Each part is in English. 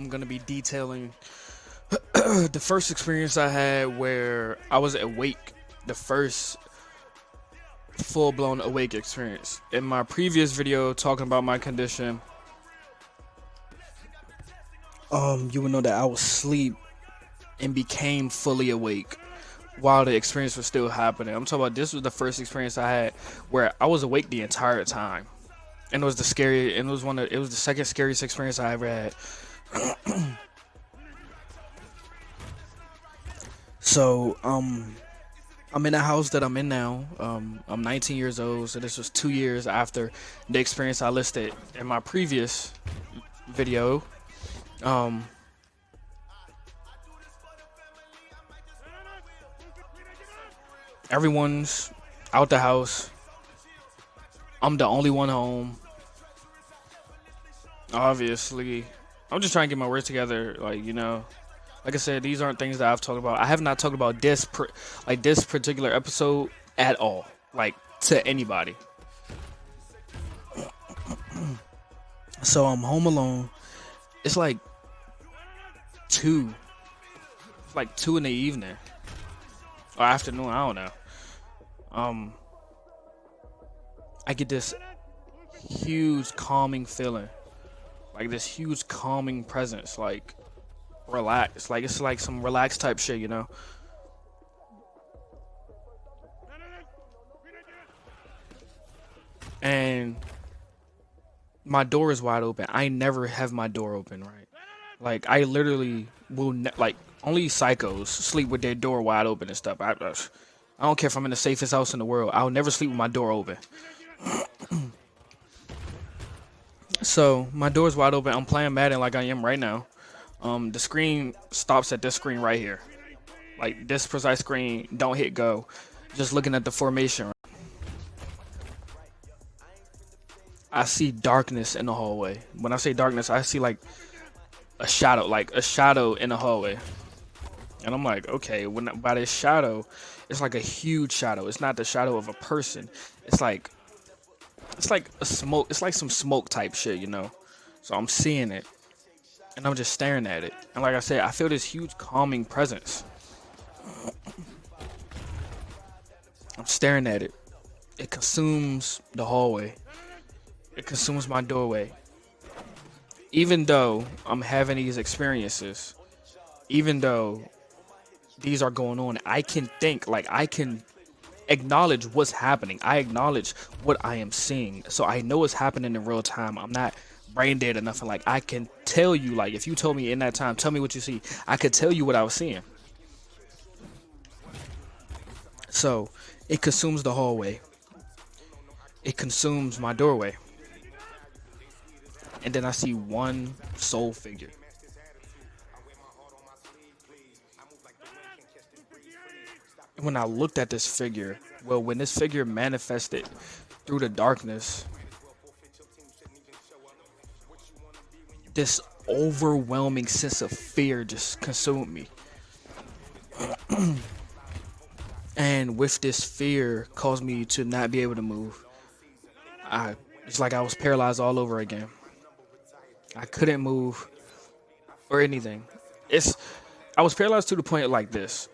I'm gonna be detailing the first experience I had where I was awake, the first full-blown awake experience. In my previous video talking about my condition, you would know that I was asleep and became fully awake while the experience was still happening. I'm talking about this was the first experience I had where I was awake the entire time. And it was it was the second scariest experience I ever had. So, I'm in the house that I'm in now. I'm 19 years old, so this was 2 years after the experience I listed in my previous video. Everyone's out the house. I'm the only one home. Obviously, I'm just trying to get my words together. Like I said, these aren't things that I've talked about. I have not talked about this particular episode at all, like to anybody. So I'm home alone. It's like 2. It's like 2 in the evening or afternoon. I don't know. I get this huge calming feeling, like this huge calming presence, like relax, like it's like some relaxed type shit, And my door is wide open. I never have my door open, right? Like I literally will like only psychos sleep with their door wide open and stuff. I don't care if I'm in the safest house in the world. I'll never sleep with my door open. So my door's wide open. I'm playing Madden like I am right now. The screen stops at this screen right here. Like this precise screen, don't hit go. Just looking at the formation. I see darkness in the hallway. When I say darkness, I see like a shadow in the hallway. And I'm like, okay, by this shadow, it's like a huge shadow. It's not the shadow of a person. It's like a smoke. It's like some smoke type shit, So I'm seeing it. And I'm just staring at it. And like I said, I feel this huge calming presence. I'm staring at it. It consumes the hallway. It consumes my doorway. Even though I'm having these experiences, even though these are going on, I can think, I can acknowledge what's happening. I acknowledge what I am seeing. So I know it's happening in real time. I'm not brain dead or nothing. Like I can tell you, like if you told me in that time, tell me what you see, I could tell you what I was seeing. So it consumes the hallway. It consumes my doorway. And then I see one soul figure. And when I looked at this figure, when this figure manifested through the darkness, this overwhelming sense of fear just consumed me. And with this fear caused me to not be able to move. It's like I was paralyzed all over again. I couldn't move or anything. I was paralyzed to the point like this.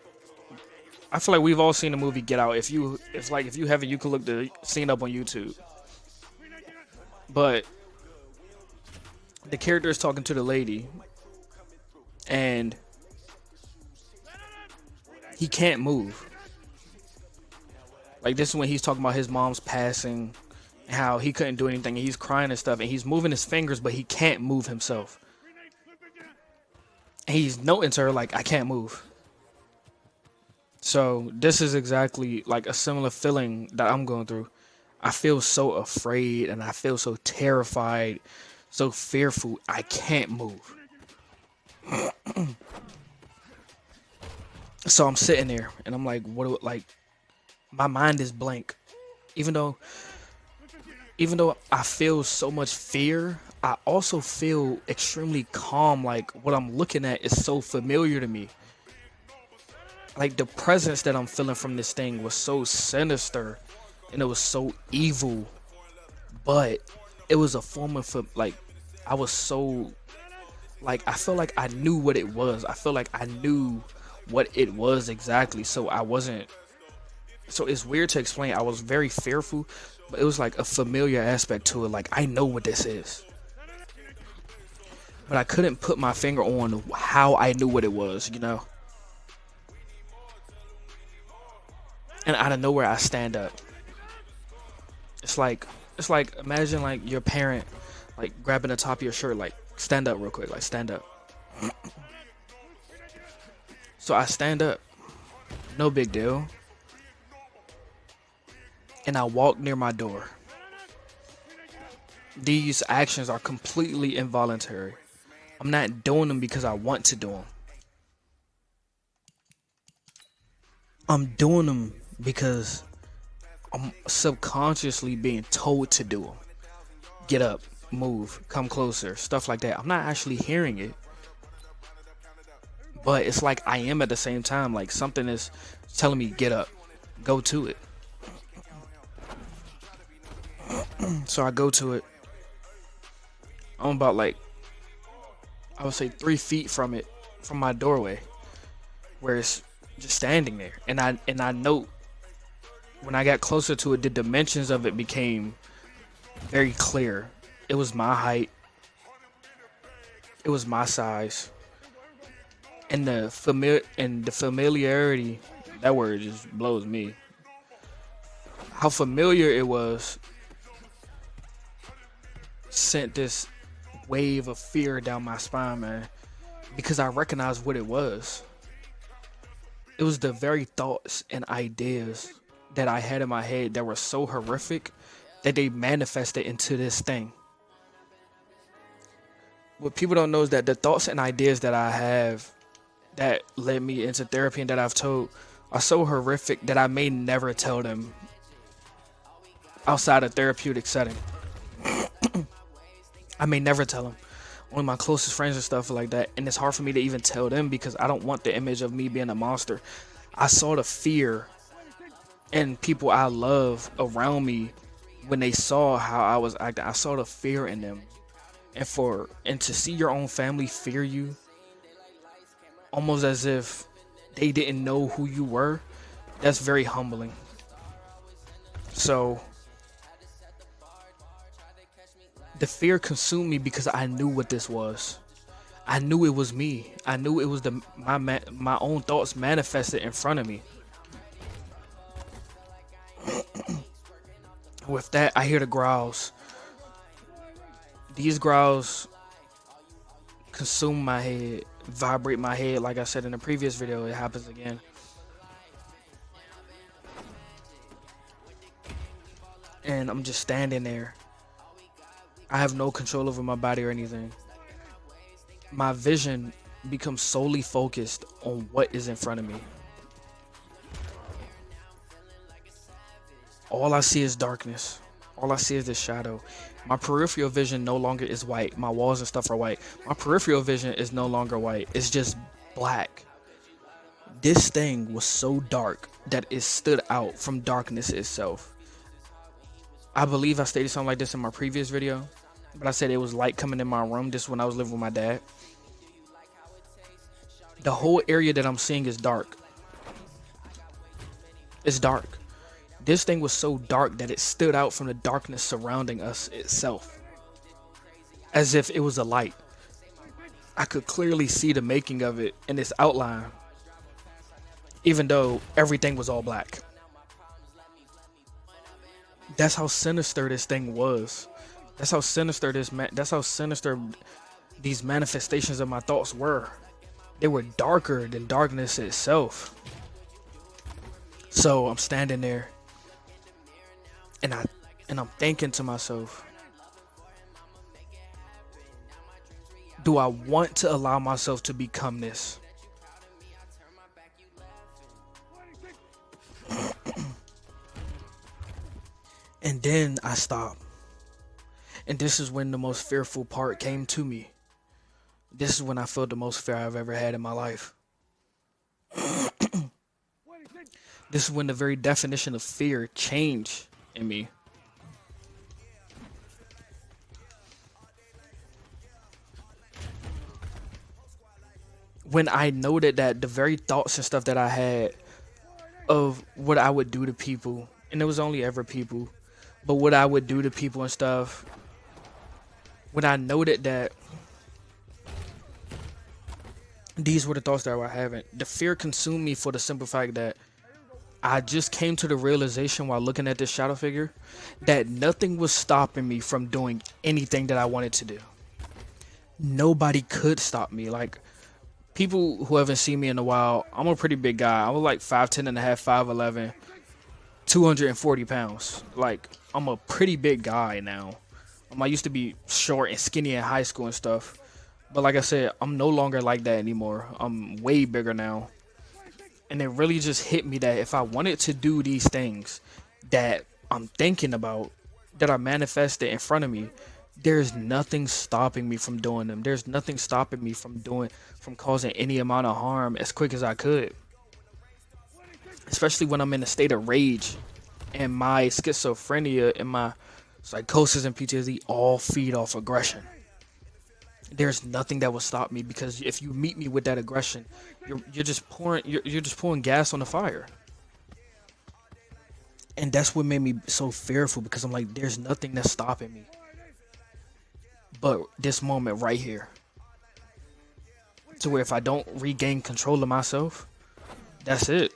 I feel like we've all seen the movie Get Out. If you haven't, you can look the scene up on YouTube. But the character is talking to the lady, and he can't move. Like this is when he's talking about his mom's passing, how he couldn't do anything, and he's crying and stuff, and he's moving his fingers, but he can't move himself. And he's noting to her like, I can't move. So this is exactly like a similar feeling that I'm going through. I feel so afraid and I feel so terrified, so fearful. I can't move. So I'm sitting there and I'm like, my mind is blank. Even though I feel so much fear, I also feel extremely calm. Like what I'm looking at is so familiar to me. Like the presence that I'm feeling from this thing was so sinister and it was so evil, but it was a form of I was so Like, I feel like I knew what it was. I feel like I knew what it was exactly. So I wasn't. So it's weird to explain. I was very fearful, but it was like a familiar aspect to it. Like, I know what this is, but I couldn't put my finger on how I knew what it was, you know? And out of nowhere, I stand up. It's like imagine like your parent like grabbing the top of your shirt, like, stand up real quick, like, stand up. So I stand up, no big deal, and I walk near my door. These actions are completely involuntary. I'm not doing them because I want to do them. I'm doing them because I'm subconsciously being told to do them. Get up, move, come closer, stuff like that. I'm not actually hearing it, but it's like I am at the same time. Like, something is telling me, get up, go to it. So I go to it. I'm about, like, I would say 3 feet from it, from my doorway, where it's just standing there. And I note when I got closer to it, the dimensions of it became very clear. It was my height. It was my size. And the familiarity, that word just blows me. How familiar it was sent this wave of fear down my spine, man, because I recognized what it was. It was the very thoughts and ideas that I had in my head that were so horrific that they manifested into this thing. What people don't know is that the thoughts and ideas that I have that led me into therapy and that I've told are so horrific that I may never tell them outside a therapeutic setting. I may never tell them. Only my closest friends and stuff like that. And it's hard for me to even tell them because I don't want the image of me being a monster. I saw the fear in people I love around me when they saw how I was acting. I saw the fear in them. And to see your own family fear you, almost as if they didn't know who you were, that's very humbling. So the fear consumed me because I knew what this was. I knew it was me. I knew it was my own thoughts manifested in front of me. With that, I hear the growls. These growls consume my head, vibrate my head. Like I said in the previous video, it happens again. And I'm just standing there. I have no control over my body or anything. My vision becomes solely focused on what is in front of me. All I see is darkness. All I see is this shadow. My peripheral vision no longer is white. My walls and stuff are white. My peripheral vision is no longer white. It's just black. This thing was so dark that it stood out from darkness itself. I believe I stated something like this in my previous video, but I said it was light coming in my room. This is when I was living with my dad. The whole area that I'm seeing is dark. It's dark. This thing was so dark that it stood out from the darkness surrounding us itself, as if it was a light. I could clearly see the making of it in its outline, even though everything was all black. That's how sinister this thing was. That's how sinister these manifestations of my thoughts were. They were darker than darkness itself. So I'm standing there, and I'm thinking to myself, do I want to allow myself to become this? And then I stopped. And this is when the most fearful part came to me. This is when I felt the most fear I've ever had in my life. This is when the very definition of fear changed in me. when I noted that the very thoughts and stuff that I had of what I would do to people, and it was only ever people, but what I would do to people and stuff, when I noted that these were the thoughts that I were having, the fear consumed me for the simple fact that I just came to the realization while looking at this shadow figure that nothing was stopping me from doing anything that I wanted to do. Nobody could stop me. Like, people who haven't seen me in a while, I'm a pretty big guy. I was like 5'10 and a half, 5'11", 240 pounds. Like, I'm a pretty big guy now. I used to be short and skinny in high school and stuff. But like I said, I'm no longer like that anymore. I'm way bigger now. And it really just hit me that if I wanted to do these things that I'm thinking about, that are manifested in front of me, there's nothing stopping me from doing them. There's nothing stopping me from causing any amount of harm as quick as I could. Especially when I'm in a state of rage, and my schizophrenia and my psychosis and PTSD all feed off aggression. There's nothing that will stop me, because if you meet me with that aggression, you're just pouring gas on the fire. And that's what made me so fearful, because I'm like, there's nothing that's stopping me but this moment right here. To where if I don't regain control of myself, that's it.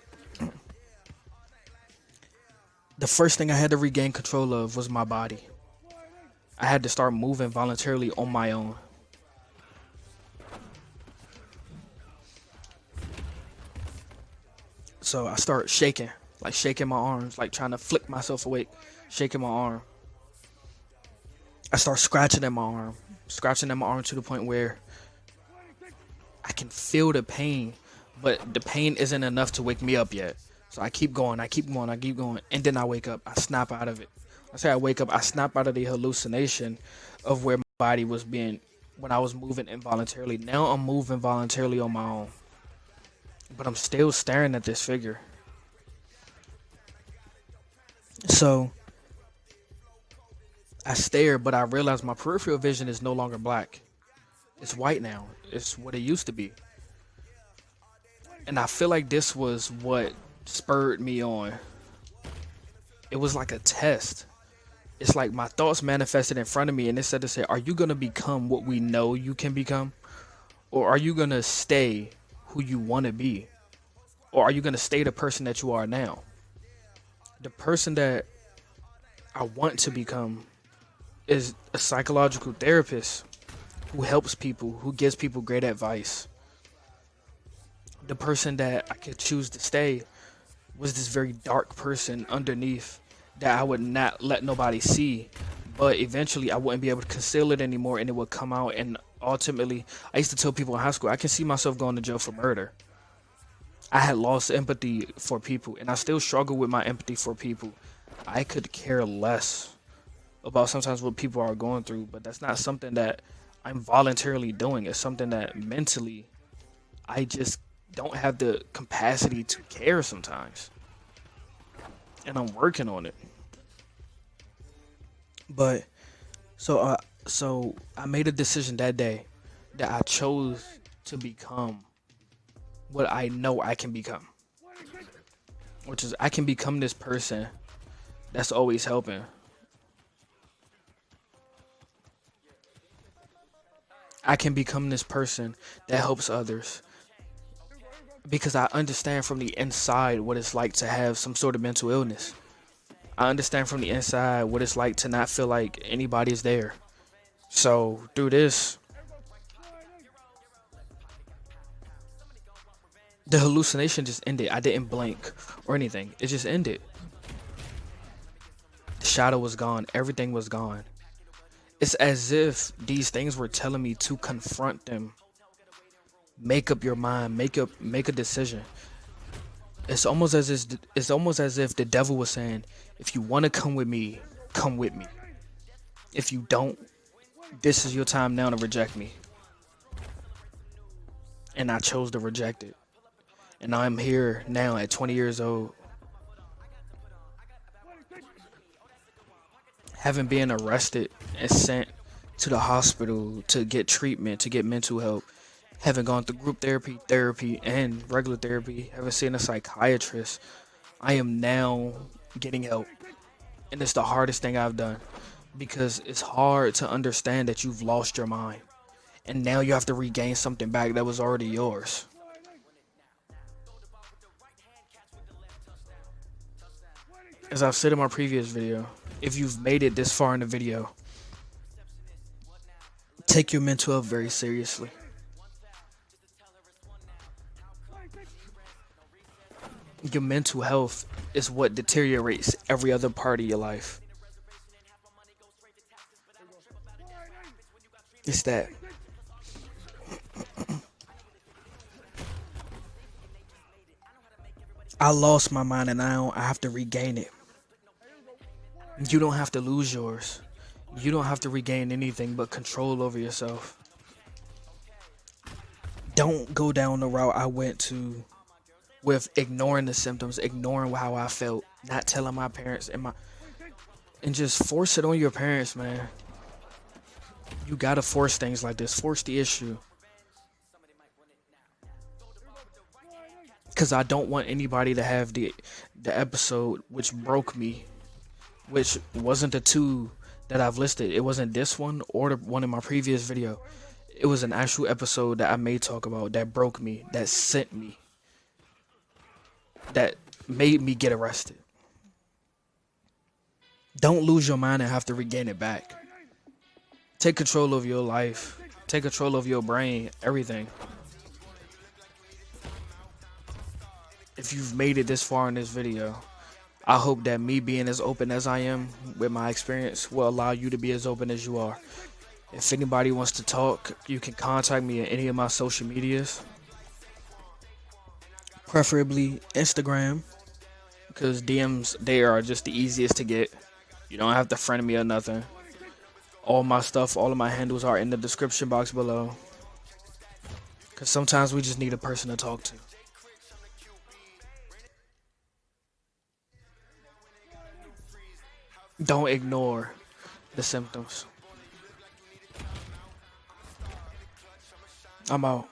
The first thing I had to regain control of was my body. I had to start moving voluntarily on my own. So I start shaking my arms, like trying to flick myself awake, shaking my arm. I start scratching at my arm to the point where I can feel the pain, but the pain isn't enough to wake me up yet. So I keep going, and then I wake up. I snap out of it. I say I wake up, I snap out of the hallucination of where my body was being when I was moving involuntarily. Now I'm moving voluntarily on my own, but I'm still staring at this figure. So I stare, but I realize my peripheral vision is no longer black. It's white now. It's what it used to be. And I feel like this was what spurred me on. It was like a test. It's like my thoughts manifested in front of me, and it said to say, are you going to become what we know you can become? Or are you going to stay who you want to be? Or are you going to stay the person that you are now? The person that I want to become is a psychological therapist who helps people, who gives people great advice. The person that I could choose to stay was this very dark person underneath that I would not let nobody see, but eventually I wouldn't be able to conceal it anymore, and it would come out. And ultimately, I used to tell people in high school, I can see myself going to jail for murder. I had lost empathy for people, and I still struggle with my empathy for people. I could care less about sometimes what people are going through, but that's not something that I'm voluntarily doing. It's something that mentally I just don't have the capacity to care sometimes, and I'm working on it. But so I made a decision that day that I chose to become what I know I can become, which is I can become this person that's always helping. I can become this person that helps others, because I understand from the inside what it's like to have some sort of mental illness. I understand from the inside what it's like to not feel like anybody's there. So through this, the hallucination just ended. I didn't blink or anything. It just ended. The shadow was gone. Everything was gone. It's as if these things were telling me to confront them. Make up your mind. Make a decision. It's almost as if the devil was saying, if you want to come with me, come with me. If you don't, this is your time now to reject me. And I chose to reject it. And I'm here now at 20 years old, having been arrested and sent to the hospital to get treatment, to get mental help. Having gone through group therapy, and regular therapy, having seen a psychiatrist, I am now getting help. And it's the hardest thing I've done because it's hard to understand that you've lost your mind. And now you have to regain something back that was already yours. As I've said in my previous video, if you've made it this far in the video, take your mental health very seriously. Your mental health is what deteriorates every other part of your life. It's that. I lost my mind and now I have to regain it. You don't have to lose yours. You don't have to regain anything but control over yourself. Don't go down the route I went to with ignoring the symptoms, ignoring how I felt, not telling my parents and just force it on your parents, man. You gotta force things like this. Force the issue. Cause I don't want anybody to have the episode which broke me, which wasn't the two that I've listed. It wasn't this one or the one in my previous video. It was an actual episode that I may talk about that broke me, that sent me, that made me get arrested. Don't lose your mind and have to regain it back. Take control of your life. Take control of your brain, everything. If you've made it this far in this video, I hope that me being as open as I am with my experience will allow you to be as open as you are. If anybody wants to talk, you can contact me at any of my social medias. Preferably Instagram, because DMs there are just the easiest to get. You don't have to friend me or nothing. All my stuff, all of my handles are in the description box below. Because sometimes we just need a person to talk to. Don't ignore the symptoms. I'm out.